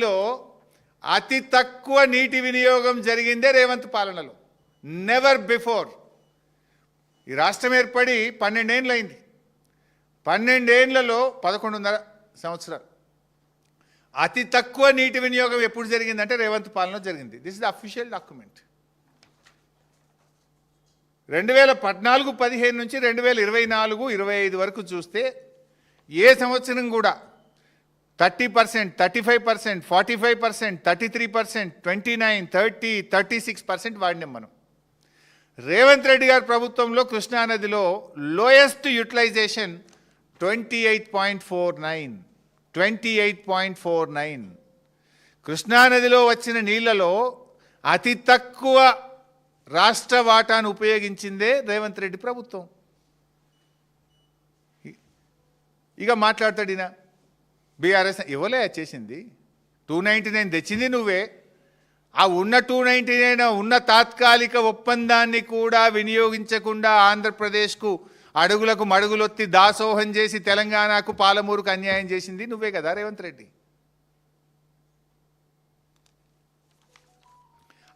లో అతి తక్కువ నీటి వినియోగం జరిగిందే రేవంత్ పాలనలో. Never before. ఈ రాష్ట్రం ఏర్పడి 12 ఏళ్ళు అయింది. 12 ఏళ్లలో 11.5 సంవత్సరాలు అతి తక్కువ నీటి వినియోగం ఎప్పుడు జరిగిందంటే రేవంత్ పాలనలో జరిగింది. This is the official document. 2014-15 నుంచి 2024-25 వరకు చూస్తే ఏ సంవత్సరం కూడా 30%, 35%, 45%, 33%, 29%, 30%, 36% వాడినాం మనం. రేవంత్ రెడ్డి గారి ప్రభుత్వంలో కృష్ణానదిలో లోయెస్ట్ యూటిలైజేషన్ 28.49. 28.49. కృష్ణానదిలో వచ్చిన నీళ్లలో అతి తక్కువ రాష్ట్ర వాటాను ఉపయోగించిందే రేవంత్ రెడ్డి ప్రభుత్వం. ఇక మాట్లాడతాడు ఈయన బీఆర్ఎస్ ఇవ్వలే చేసింది. 299 తెచ్చింది నువ్వే. ఆ ఉన్న 299 ఉన్న తాత్కాలిక ఒప్పందాన్ని కూడా వినియోగించకుండా ఆంధ్రప్రదేశ్కు అడుగులకు మడుగులొత్తి దాసోహం చేసి తెలంగాణకు పాలమూరుకు అన్యాయం చేసింది నువ్వే కదా రేవంత్ రెడ్డి.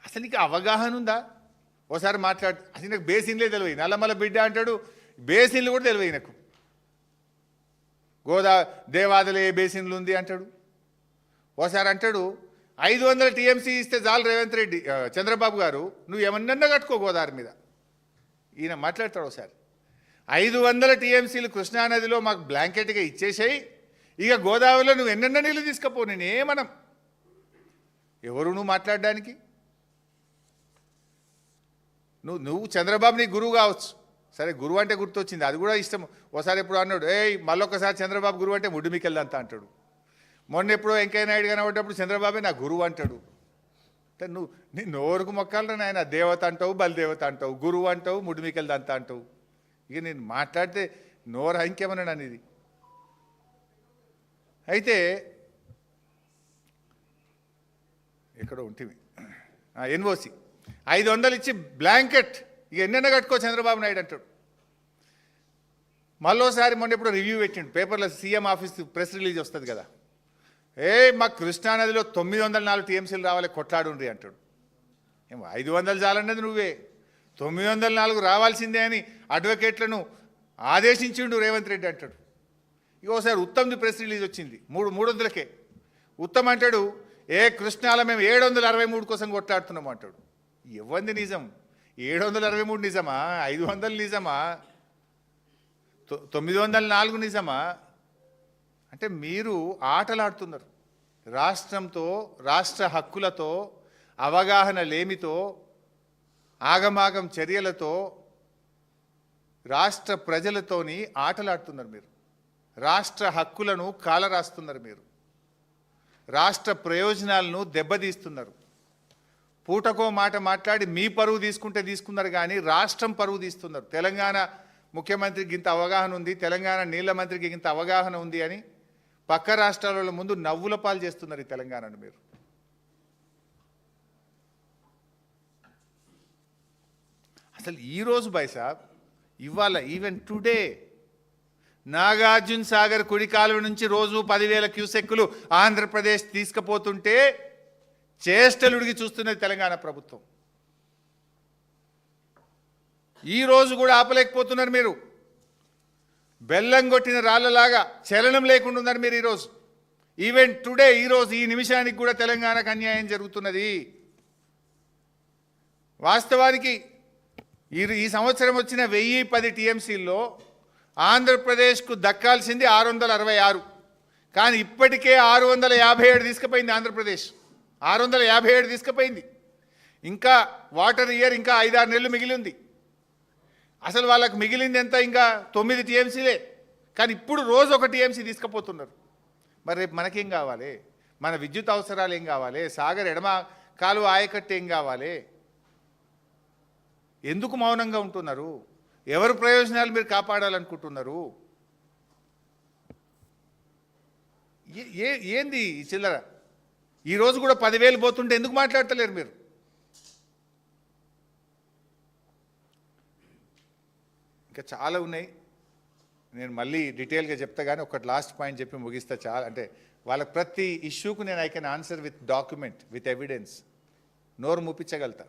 అసలు నీకు అవగాహన ఉందా? ఓసారి మాట్లాడు. అసలు నాకు బేసిన్లే తెలివయి. నల్లమల బిడ్డ అంటాడు, బేసిన్లు కూడా తెలివయి నాకు. దేవాదల ఏ బేసిన్లు ఉంది అంటాడు. ఓసారి అంటాడు 500 టీఎంసీ ఇస్తే చాలు రేవంత్ రెడ్డి చంద్రబాబు గారు నువ్వు ఏమన్నా కట్టుకో గోదావరి మీద. ఈయన మాట్లాడతాడు ఒకసారి 500 టీఎంసీలు కృష్ణానదిలో మాకు బ్లాంకెట్గా ఇచ్చేసాయి, ఇక గోదావరిలో నువ్వు ఎన్నెన్న నీళ్ళు తీసుకపో నేనేమనం. ఎవరు నువ్వు మాట్లాడడానికి? నువ్వు చంద్రబాబు నీ గురువు కావచ్చు. సరే గురువు అంటే గుర్తొచ్చింది, అది కూడా ఇష్టం. ఒకసారి ఎప్పుడు అన్నాడు మళ్ళొకసారి చంద్రబాబు గురువు అంటే ముడ్డుమికెళ్ళంతా అంటాడు. మొన్న ఎప్పుడో వెంకయ్య నాయుడు కనబడ్డప్పుడు చంద్రబాబే నా గురువు అంటాడు. అంటే నువ్వు నీ నోరుకు మొక్కాలరా నాయన. దేవత అంటావు, బలిదేవత అంటావు, గురువు అంటావు, ముడ్డుమికెళ్ళదంతా అంటావు. ఇక నేను మాట్లాడితే నోరు ఇంకేమన్నాడు అనేది. అయితే ఎక్కడో ఉంటుంది ఎన్ఓసి 500 ఇచ్చి బ్లాంకెట్ ఇక ఎన్నెన్న కట్టుకో చంద్రబాబు నాయుడు అంటాడు. మళ్ళోసారి మొన్న ఎప్పుడు రివ్యూ పెట్టిండు పేపర్లో, సీఎం ఆఫీస్ ప్రెస్ రిలీజ్ వస్తుంది కదా. మాకు కృష్ణానదిలో 904 టీఎంసీలు రావాలి కొట్లాడుండ్రి అంటాడు. 500 చాలన్నది నువ్వే, 904 రావాల్సిందే అని అడ్వకేట్లను ఆదేశించిండు రేవంత్ రెడ్డి అంటాడు. ఇక ఒకసారి ఉత్తమ్ది ప్రెస్ రిలీజ్ వచ్చింది 300కే. ఉత్తమ్ అంటాడు కృష్ణాలో మేము 763 కోసం కొట్లాడుతున్నాం అంటాడు. ఇవ్వంది నిజం? 763 నిజమా? 500 నిజమా? 904 నిజమా? అంటే మీరు ఆటలాడుతున్నారు రాష్ట్రంతో, రాష్ట్ర హక్కులతో, అవగాహన లేమితో, ఆగమాగం చర్యలతో, రాష్ట్ర ప్రజలతోని ఆటలాడుతున్నారు మీరు. రాష్ట్ర హక్కులను కాలరాస్తున్నారు మీరు. రాష్ట్ర ప్రయోజనాలను దెబ్బతీస్తున్నారు. పూటకో మాట మాట్లాడి మీ పరువు తీసుకున్నారు కానీ రాష్ట్రం పరువు తీస్తున్నారు. తెలంగాణ ముఖ్యమంత్రికి ఇంత అవగాహన ఉంది, తెలంగాణ నీళ్ల మంత్రికి ఇంత అవగాహన ఉంది అని పక్క రాష్ట్రాల ముందు నవ్వుల పాలు చేస్తున్నారు ఈ తెలంగాణను మీరు. అసలు ఈరోజు సాబ్ ఇవాళ ఈవెన్ టుడే నాగార్జున సాగర్ కుడి కాలువ నుంచి రోజు 10,000 క్యూసెక్కులు ఆంధ్రప్రదేశ్ తీసుకుపోతుంటే చేష్టలుడికి చూస్తున్నది తెలంగాణ ప్రభుత్వం. ఈరోజు కూడా ఆపలేకపోతున్నారు మీరు. బెల్లం కొట్టిన రాళ్ళలాగా చలనం లేకుండా ఉన్నారు మీరు ఈరోజు. ఈవెన్ టుడే ఈరోజు ఈ నిమిషానికి కూడా తెలంగాణకు అన్యాయం జరుగుతున్నది. వాస్తవానికి ఈ సంవత్సరం వచ్చిన 1010 టీఎంసీల్లో ఆంధ్రప్రదేశ్కు దక్కాల్సింది 666. కానీ ఇప్పటికే 657 తీసుకుపోయింది ఆంధ్రప్రదేశ్. 657 తీసుకుపోయింది. ఇంకా వాటర్ ఇయర్ ఇంకా 5-6 నెలలు మిగిలి ఉంది. అసలు వాళ్ళకు మిగిలింది ఎంత? ఇంకా 9 టీఎంసీలే. కానీ ఇప్పుడు రోజు 1 టీఎంసీ తీసుకుపోతున్నారు. మరి రేపు మనకేం కావాలి? మన విద్యుత్ అవసరాలు ఏం కావాలి? సాగర్ ఎడమ కాలువ ఆయకట్టు ఏం కావాలి? ఎందుకు మౌనంగా ఉంటున్నారు? ఎవరు ప్రయోజనాలు మీరు కాపాడాలనుకుంటున్నారు? ఏంది చిల్లర? ఈరోజు కూడా 10,000 పోతుంటే ఎందుకు మాట్లాడతలేరు మీరు? ఇంకా చాలా ఉన్నాయి. నేను మళ్ళీ డీటెయిల్గా చెప్తా కానీ ఒకటి లాస్ట్ పాయింట్ చెప్పి ముగిస్తా. చాలా అంటే వాళ్ళకి ప్రతి ఇష్యూకు నేను I can answer with document with evidence నోరు మూపించగలుగుతా.